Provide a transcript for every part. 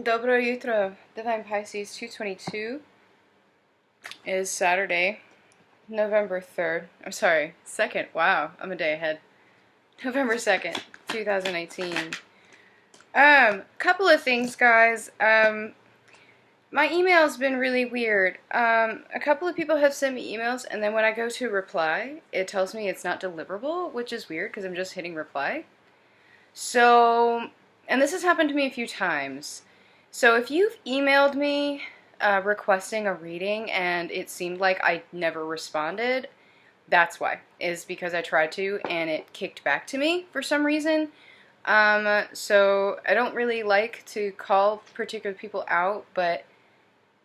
Dobro jutro, Divine Pisces 222 is Saturday, November 3rd. I'm sorry, 2nd. Wow, I'm a day ahead. November 2nd, 2018. Couple of things, guys. My email's been really weird. A couple of people have sent me emails, and then when I go to reply, it tells me it's not deliverable, which is weird because I'm just hitting reply. So, and this has happened to me a few times. So if you've emailed me requesting a reading and it seemed like I never responded, that's why. Is because I tried to and it kicked back to me for some reason. So I don't really like to call particular people out, but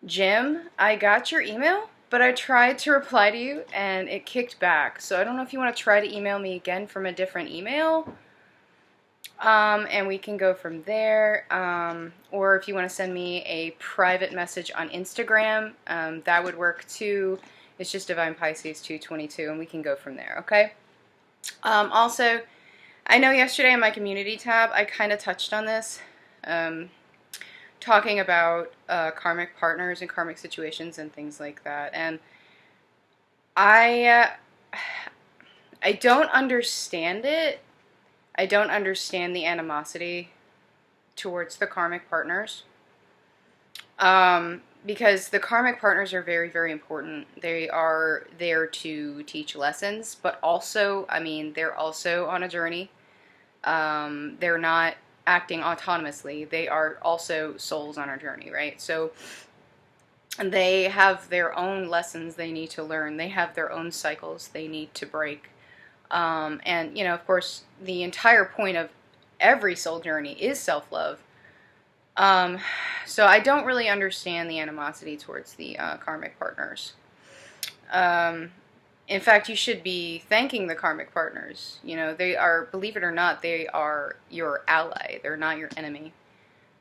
Jim, I got your email, but I tried to reply to you and it kicked back. So I don't know if you want to try to email me again from a different email. And we can go from there, or if you want to send me a private message on Instagram, that would work too. It's just Divine Pisces 222, and we can go from there, okay? Also, I know yesterday in my community tab, I kind of touched on this, talking about karmic partners and karmic situations and things like that, and I don't understand it. I don't understand the animosity towards the karmic partners, because the karmic partners are very, very important. They are there to teach lessons, but also, I mean, they're also on a journey. They're not acting autonomously. They are also souls on a journey, right? So they have their own lessons they need to learn. They have their own cycles they need to break. And, you know, of course, the entire point of every soul journey is self-love. So I don't really understand the animosity towards the karmic partners. In fact, you should be thanking the karmic partners. You know, they are, believe it or not, they are your ally. They're not your enemy.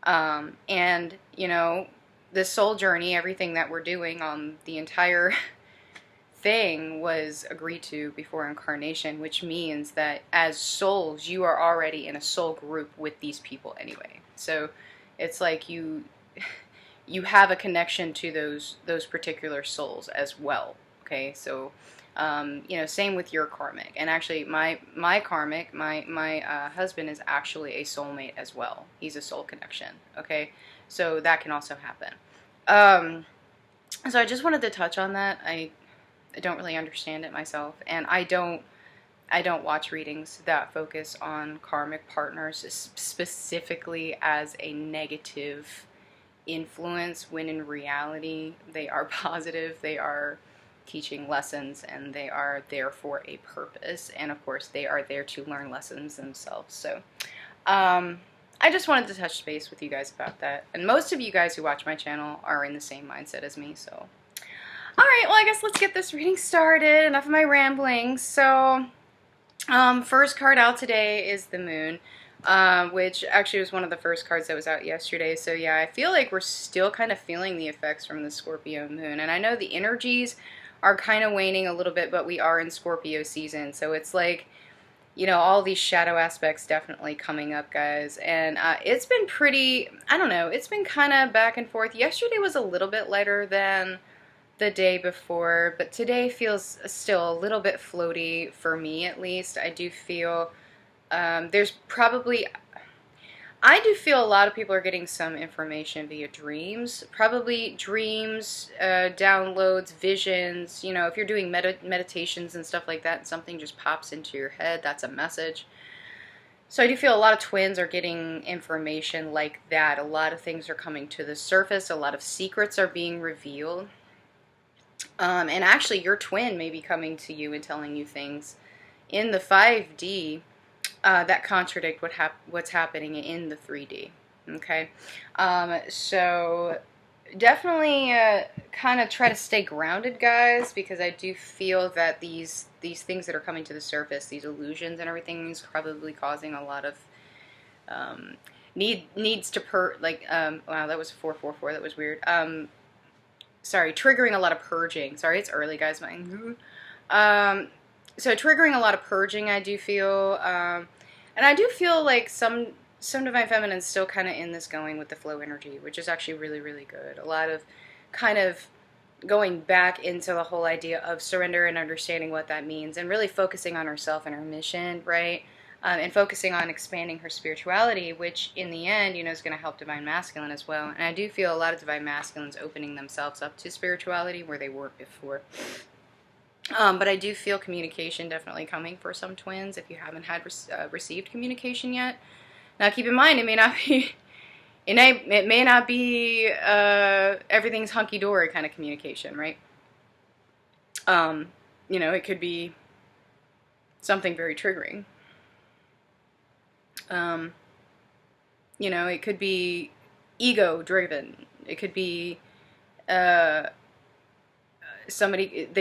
And, you know, this soul journey, everything that we're doing on the entire thing was agreed to before incarnation, which means that as souls, you are already in a soul group with these people anyway. So it's like you have a connection to those particular souls as well. Okay, so you know, same with your karmic. And actually, my karmic, my husband is actually a soulmate as well. He's a soul connection. Okay, so that can also happen. So I just wanted to touch on that. I don't really understand it myself, and I don't watch readings that focus on karmic partners specifically as a negative influence, when in reality they are positive. They are teaching lessons, and they are there for a purpose, and of course they are there to learn lessons themselves. So I just wanted to touch base with you guys about that, and most of you guys who watch my channel are in the same mindset as me, so alright, well, I guess let's get this reading started. Enough of my ramblings. So, first card out today is the Moon, which actually was one of the first cards that was out yesterday. So, yeah, I feel like we're still kind of feeling the effects from the Scorpio Moon. And I know the energies are kind of waning a little bit, but we are in Scorpio season. So, it's like, you know, all these shadow aspects definitely coming up, guys. And it's been pretty, I don't know, it's been kind of back and forth. Yesterday was a little bit lighter than the day before, but today feels still a little bit floaty for me, at least. I do feel there's probably, I do feel a lot of people are getting some information via dreams, probably dreams, downloads, visions. You know, if you're doing meditations and stuff like that, and something just pops into your head, that's a message. So I do feel a lot of twins are getting information like that. A lot of things are coming to the surface. A lot of secrets are being revealed. And actually, your twin may be coming to you and telling you things in the 5D that contradict what's happening in the 3D. Okay, so definitely kind of try to stay grounded, guys, because I do feel that these things that are coming to the surface, these illusions and everything, is probably causing a lot of needs to wow, that was 444. That was weird. Sorry, triggering a lot of purging. Sorry, it's early, guys. So triggering a lot of purging, I do feel, and I do feel like some some Divine Feminine's still kind of in this going with the flow energy, which is actually really, really good. A lot of kind of going back into the whole idea of surrender and understanding what that means, and really focusing on herself and her mission, right? And focusing on expanding her spirituality, which in the end, is going to help Divine Masculine as well. And I do feel a lot of Divine Masculines opening themselves up to spirituality where they weren't before. But I do feel communication definitely coming for some twins if you haven't had received communication yet. Now keep in mind, it may not be everything's hunky-dory kind of communication, right? It could be something very triggering. It could be ego-driven. It could be they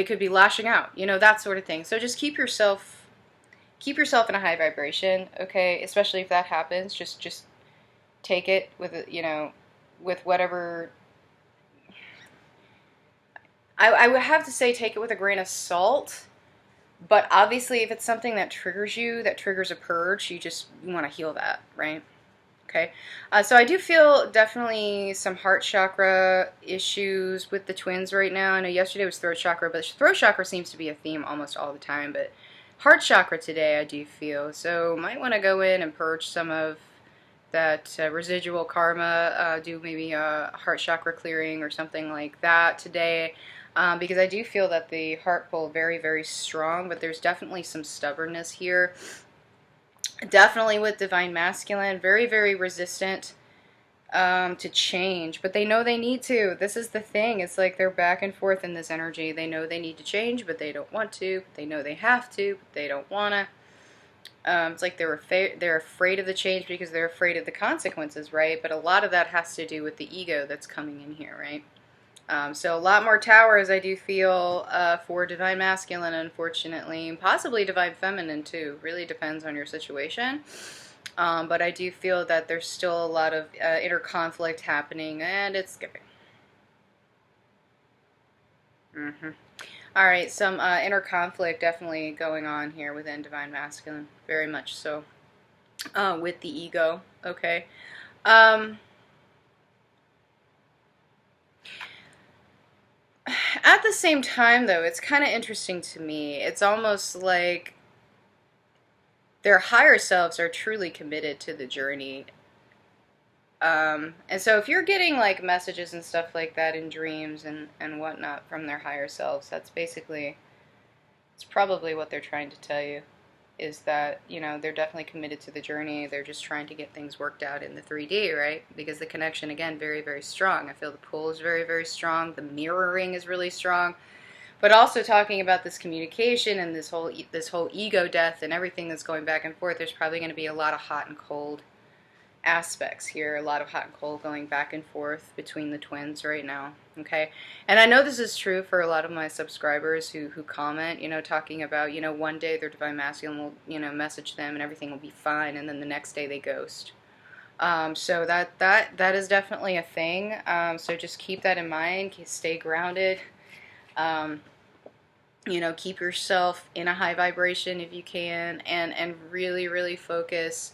could be lashing out, that sort of thing. So just keep yourself in a high vibration, okay? Especially if that happens, just take it with, with whatever. I would have to say take it with a grain of salt, but obviously if it's something that triggers you, that triggers a purge, you want to heal that, right? Okay, so I do feel definitely some heart chakra issues with the twins right now. I know yesterday was throat chakra, but throat chakra seems to be a theme almost all the time, but heart chakra today I do feel. So might want to go in and purge some of that residual karma, do maybe a heart chakra clearing or something like that today, because I do feel that the heart pull very, very strong, but there's definitely some stubbornness here. Definitely with Divine Masculine, very, very resistant to change, but they know they need to. This is the thing. It's like they're back and forth in this energy. They know they need to change, but they don't want to. But they know they have to, but they don't want to. It's like they're afraid of the change because they're afraid of the consequences, right? But a lot of that has to do with the ego that's coming in here, right? So a lot more towers, I do feel, for Divine Masculine, unfortunately. And possibly Divine Feminine, too. Really depends on your situation. But I do feel that there's still a lot of inner conflict happening, and it's skipping. Alright, some inner conflict definitely going on here within Divine Masculine. Very much so. With the ego, okay? At the same time, though, it's kind of interesting to me. It's almost like their higher selves are truly committed to the journey. And so if you're getting like messages and stuff like that in dreams and whatnot from their higher selves, that's basically, it's probably what they're trying to tell you, is that, they're definitely committed to the journey. They're just trying to get things worked out in the 3D, right? Because the connection, again, very, very strong. I feel the pull is very, very strong. The mirroring is really strong. But also talking about this communication and this whole ego death and everything that's going back and forth, there's probably going to be a lot of hot and cold aspects here, a lot of hot and cold going back and forth between the twins right now, okay? And I know this is true for a lot of my subscribers who comment, talking about, one day their Divine Masculine will, message them and everything will be fine, and then the next day they ghost. So that is definitely a thing, so just keep that in mind, stay grounded, keep yourself in a high vibration if you can, and really, really focus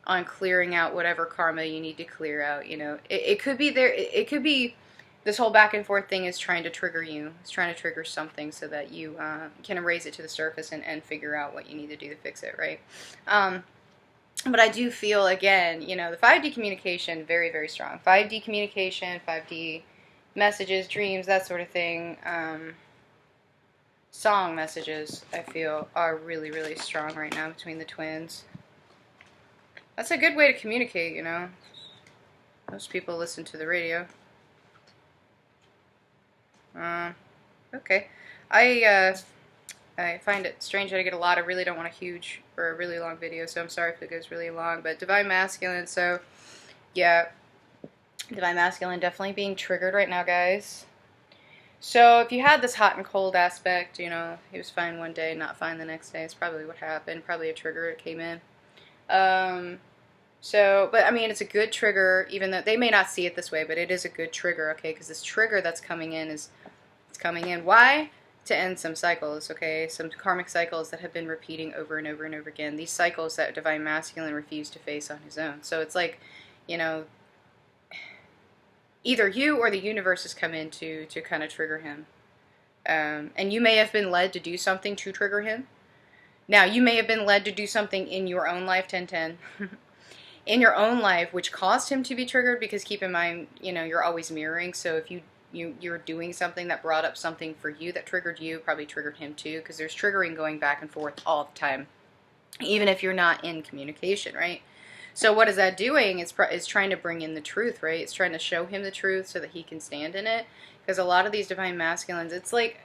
on clearing out whatever karma you need to clear out. It could be it could be this whole back and forth thing is trying to trigger you. It's trying to trigger something so that you can erase it to the surface and figure out what you need to do to fix it, right? But I do feel, again, the 5D communication, very, very strong. 5D communication, 5D messages, dreams, that sort of thing. Song messages, I feel, are really, really strong right now between the twins. That's a good way to communicate, Most people listen to the radio. Okay. I find it strange that I get a lot. I really don't want a huge or a really long video, so I'm sorry if it goes really long. But Divine Masculine, so, yeah. Divine Masculine definitely being triggered right now, guys. So if you had this hot and cold aspect, he was fine one day, not fine the next day. It's probably what happened. Probably a trigger that came in. But I mean, it's a good trigger, even though they may not see it this way, but it is a good trigger, okay? Because this trigger that's coming in it's coming in. Why? to end some cycles, okay? Some karmic cycles that have been repeating over and over and over again. These cycles that Divine Masculine refused to face on his own. So it's like, you know, either you or the universe has come in to kind of trigger him. And you may have been led to do something to trigger him. Now, you may have been led to do something in your own life, 1010, in your own life, which caused him to be triggered, because keep in mind, you know, you're always mirroring. So if you're doing something that brought up something for you that triggered you, probably triggered him too, because there's triggering going back and forth all the time, even if you're not in communication, right? So what is that doing? It's trying to bring in the truth, right? It's trying to show him the truth so that he can stand in it. Because a lot of these Divine Masculines, it's like,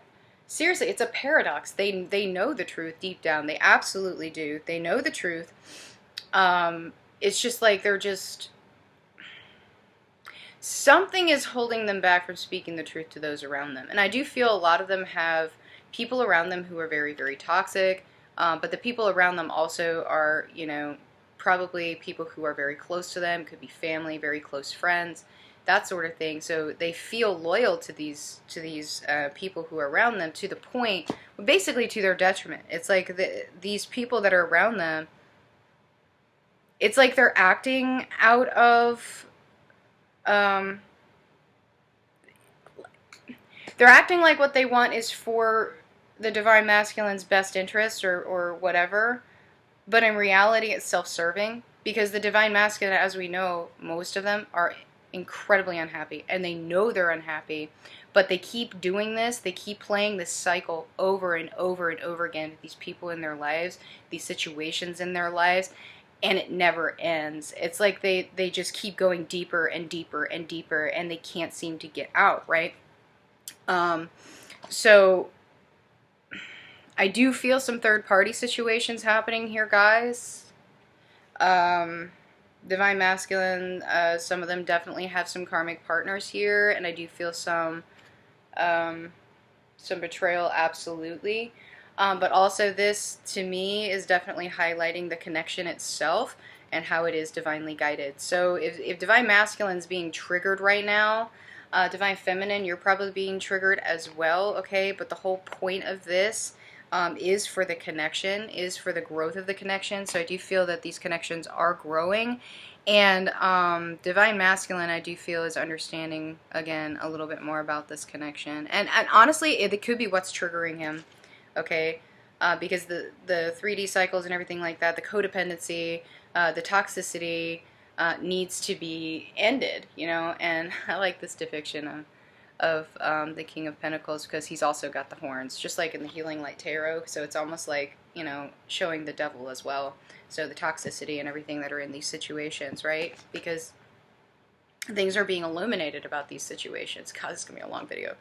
seriously, it's a paradox. They know the truth deep down. They absolutely do. They know the truth. It's just like they're just... something is holding them back from speaking the truth to those around them. And I do feel a lot of them have people around them who are very, very toxic. But the people around them also are, you know, probably people who are very close to them. Could be family, very close friends, that sort of thing. So they feel loyal to these people who are around them, to the point, basically to their detriment. It's like these people that are around them, it's like they're acting out of... they're acting like what they want is for the Divine Masculine's best interest or whatever, but in reality it's self-serving, because the Divine Masculine, as we know, most of them are incredibly unhappy, and they know they're unhappy, but they keep doing this, they keep playing this cycle over and over and over again with these people in their lives, these situations in their lives, and it never ends. It's like they just keep going deeper and deeper and deeper, and they can't seem to get out, right? So I do feel some third-party situations happening here, guys. Divine Masculine, some of them definitely have some karmic partners here, and I do feel some betrayal, absolutely. But also this, to me, is definitely highlighting the connection itself and how it is divinely guided. So if Divine Masculine is being triggered right now, Divine Feminine, you're probably being triggered as well, okay? But the whole point of this is for the connection, is for the growth of the connection. So I do feel that these connections are growing. And Divine Masculine, I do feel, is understanding, again, a little bit more about this connection. And honestly, it could be what's triggering him, okay? Because the 3D cycles and everything like that, the codependency, the toxicity needs to be ended, you know? And I like this depiction of the King of Pentacles, because he's also got the horns, just like in the Healing Light Tarot. So it's almost like, you know, showing the devil as well. So the toxicity and everything that are in these situations, right? Because things are being illuminated about these situations. God, this is going to be a long video.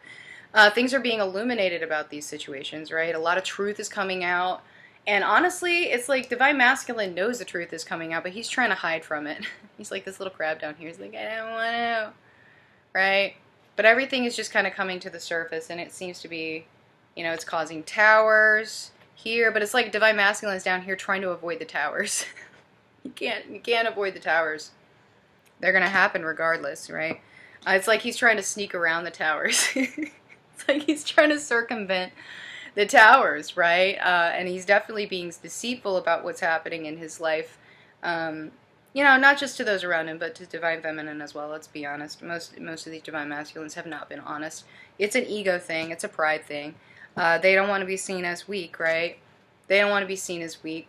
Things are being illuminated about these situations, right? A lot of truth is coming out. And honestly, it's like Divine Masculine knows the truth is coming out, but he's trying to hide from it. He's like this little crab down here. He's like, I don't want to know, right? But everything is just kind of coming to the surface, and it seems to be, you know, it's causing towers here, but it's like Divine Masculine is down here trying to avoid the towers. You can't avoid the towers. They're going to happen regardless, right? It's like he's trying to sneak around the towers. It's like he's trying to circumvent the towers, right? And he's definitely being deceitful about what's happening in his life. You know, not just to those around him, but to Divine Feminine as well, let's be honest. Most of these Divine Masculines have not been honest. It's an ego thing. It's a pride thing. They don't want to be seen as weak, right? They don't want to be seen as weak.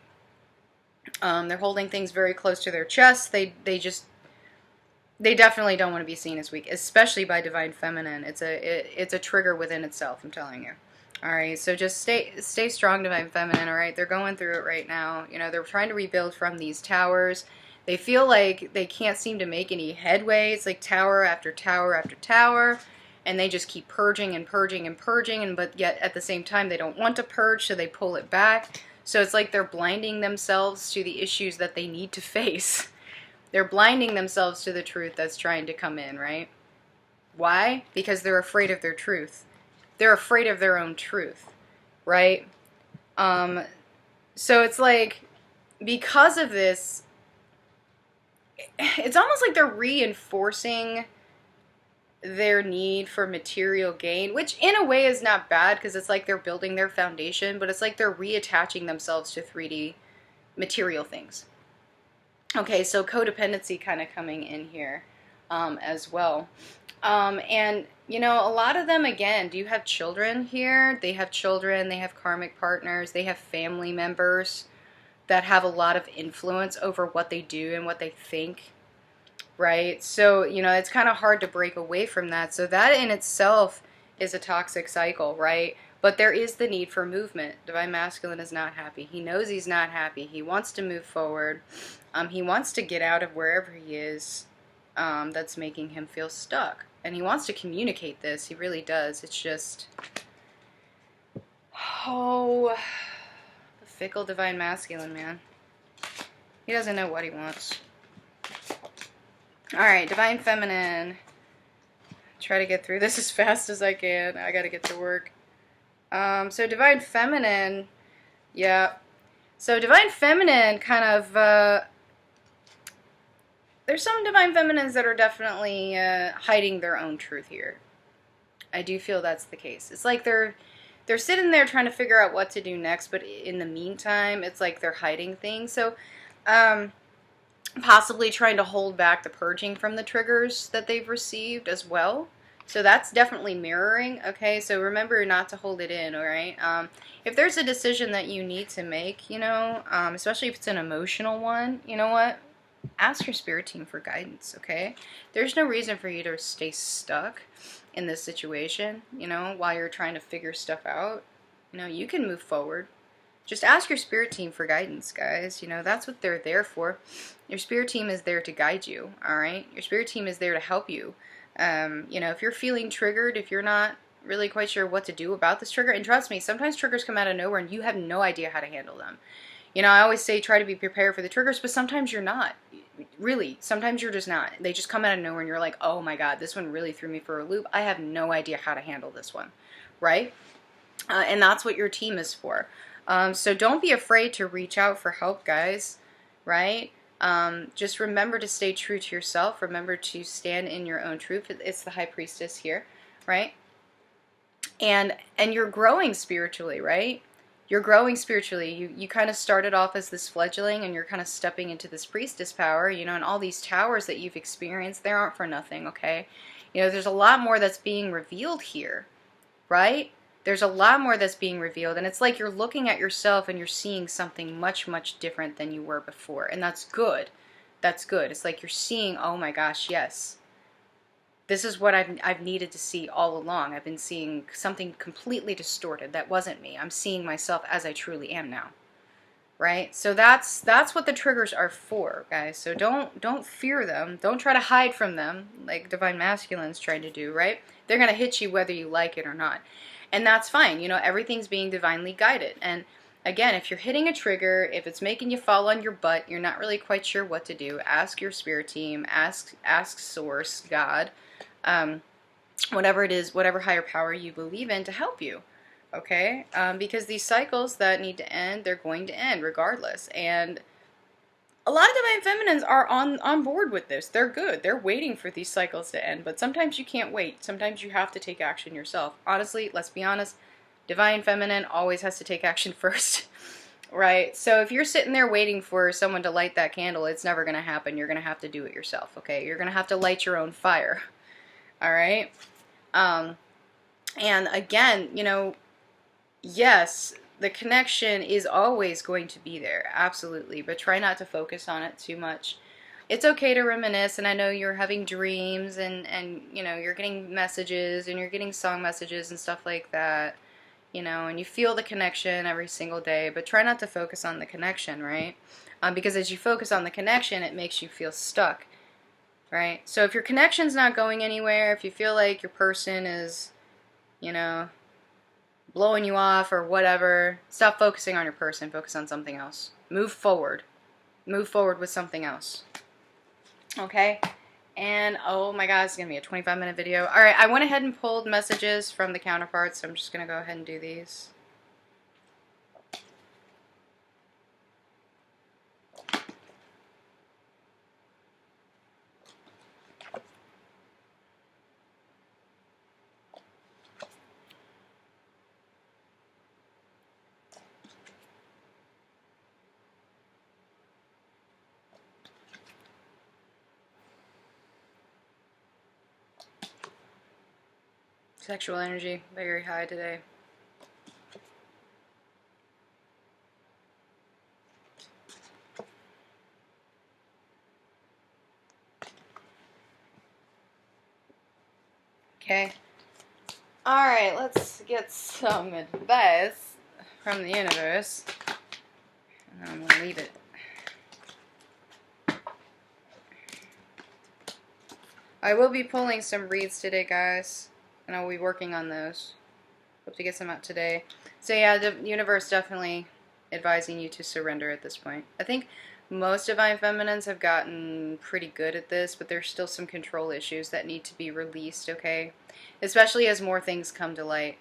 They're holding things very close to their chest. They definitely don't want to be seen as weak, especially by Divine Feminine. It's a trigger within itself, I'm telling you. All right, so just stay strong, Divine Feminine, all right? They're going through it right now. You know, they're trying to rebuild from these towers. They feel like they can't seem to make any headway. It's like tower after tower after tower, and they just keep purging and purging and purging, but yet at the same time they don't want to purge, so they pull it back. So it's like they're blinding themselves to the issues that they need to face. They're blinding themselves to the truth that's trying to come in, right? Why? Because they're afraid of their truth. They're afraid of their own truth, right? So it's like, because of this, it's almost like they're reinforcing their need for material gain, which in a way is not bad because it's like they're building their foundation, but it's like they're reattaching themselves to 3D material things. Okay, so codependency kind of coming in here as well. And, you know, a lot of them, again, do you have children here? They have children, they have karmic partners, they have family members that have a lot of influence over what they do and what they think, right? So, you know, it's kind of hard to break away from that. So that in itself is a toxic cycle, right? But there is the need for movement. Divine Masculine is not happy. He knows he's not happy. He wants to move forward. He wants to get out of wherever he is that's making him feel stuck. And he wants to communicate this. He really does. It's just, oh, the fickle Divine Masculine, man. He doesn't know what he wants. Alright, Divine Feminine. Try to get through this as fast as I can. I gotta get to work. So Divine Feminine, yeah. So Divine Feminine kind of, there's some Divine Feminines that are definitely hiding their own truth here. I do feel that's the case. It's like they're sitting there trying to figure out what to do next, but in the meantime, it's like they're hiding things. So, possibly trying to hold back the purging from the triggers that they've received as well. So that's definitely mirroring, okay? So remember not to hold it in, all right? If there's a decision that you need to make, you know, especially if it's an emotional one, you know what? Ask your spirit team for guidance, okay? There's no reason for you to stay stuck in this situation, you know, while you're trying to figure stuff out. You know, you can move forward. Just ask your spirit team for guidance, guys. You know, that's what they're there for. Your spirit team is there to guide you, all right? Your spirit team is there to help you. You know, if you're feeling triggered, if you're not really quite sure what to do about this trigger, and trust me, sometimes triggers come out of nowhere and you have no idea how to handle them. You know, I always say try to be prepared for the triggers, but sometimes you're not. Really, sometimes you're just not. They just come out of nowhere and you're like, oh my God, this one really threw me for a loop. I have no idea how to handle this one, right? And that's what your team is for. So don't be afraid to reach out for help, guys, right? Just remember to stay true to yourself. Remember to stand in your own truth. It's the High Priestess here, right? And you're growing spiritually, right? You're growing spiritually. You kind of started off as this fledgling and you're kind of stepping into this priestess power, you know, and all these towers that you've experienced, they aren't for nothing, okay? You know, there's a lot more that's being revealed here, right? There's a lot more that's being revealed, and it's like you're looking at yourself and you're seeing something much, much different than you were before, and that's good. That's good. It's like you're seeing, oh my gosh, yes. This is what I've needed to see all along. I've been seeing something completely distorted. That wasn't me. I'm seeing myself as I truly am now. Right? So that's what the triggers are for, guys. So don't fear them. Don't try to hide from them like Divine Masculine's trying to do, right? They're going to hit you whether you like it or not. And that's fine. You know, everything's being divinely guided. And again, if you're hitting a trigger, if it's making you fall on your butt, you're not really quite sure what to do, ask your spirit team, ask Source, God, whatever it is, whatever higher power you believe in to help you. Okay? Because these cycles that need to end, they're going to end regardless. And a lot of Divine Feminines are on board with this. They're good. They're waiting for these cycles to end. But sometimes you can't wait. Sometimes you have to take action yourself. Honestly, let's be honest, Divine Feminine always has to take action first. Right? So if you're sitting there waiting for someone to light that candle, it's never going to happen. You're going to have to do it yourself. Okay? You're going to have to light your own fire. All right? And again, you know, yes, the connection is always going to be there, absolutely, but try not to focus on it too much. It's okay to reminisce, and I know you're having dreams, and you know, you're getting messages, and you're getting song messages and stuff like that, you know, and you feel the connection every single day, but try not to focus on the connection, right? Because as you focus on the connection, it makes you feel stuck, right? So if your connection's not going anywhere, if you feel like your person is, you know, blowing you off or whatever, stop focusing on your person, focus on something else. Move forward. Move forward with something else. Okay? And, oh my god, it's going to be a 25-minute video. Alright, I went ahead and pulled messages from the counterparts, so I'm just going to go ahead and do these. Sexual energy, very high today. Okay. Alright, let's get some advice from the universe. And then I'm going to leave it. I will be pulling some reads today, guys. And I'll be working on those. Hope to get some out today. So yeah, the universe definitely advising you to surrender at this point. I think most Divine Feminines have gotten pretty good at this, but there's still some control issues that need to be released, okay? Especially as more things come to light,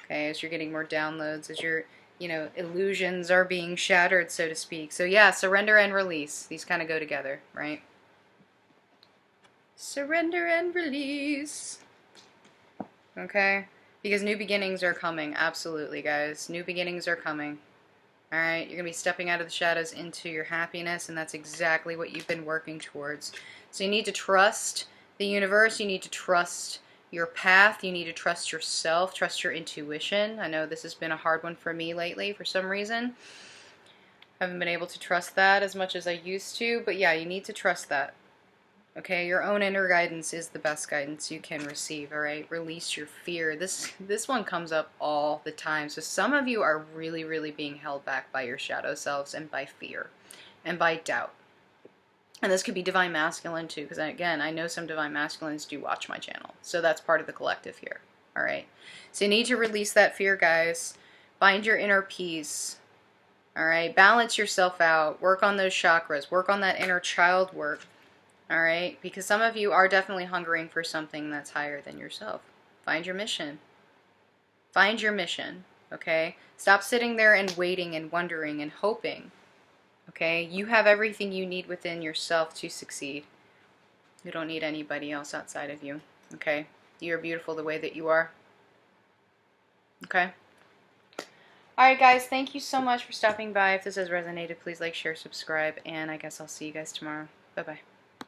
okay? As you're getting more downloads, as your, you know, illusions are being shattered, so to speak. So yeah, surrender and release. These kind of go together, right? Surrender and release. Okay? Because new beginnings are coming. Absolutely, guys. New beginnings are coming. Alright? You're going to be stepping out of the shadows into your happiness, and that's exactly what you've been working towards. So you need to trust the universe. You need to trust your path. You need to trust yourself. Trust your intuition. I know this has been a hard one for me lately for some reason. I haven't been able to trust that as much as I used to. But yeah, you need to trust that. Okay, your own inner guidance is the best guidance you can receive, all right? Release your fear. This one comes up all the time. So some of you are really, really being held back by your shadow selves and by fear and by doubt. And this could be Divine Masculine too, because again, I know some Divine Masculines do watch my channel. So that's part of the collective here, all right? So you need to release that fear, guys. Find your inner peace, all right? Balance yourself out. Work on those chakras. Work on that inner child work. Alright, because some of you are definitely hungering for something that's higher than yourself. Find your mission. Find your mission, okay? Stop sitting there and waiting and wondering and hoping, okay? You have everything you need within yourself to succeed. You don't need anybody else outside of you, okay? You're beautiful the way that you are, okay? Alright guys, thank you so much for stopping by. If this has resonated, please like, share, subscribe, and I guess I'll see you guys tomorrow. Bye-bye.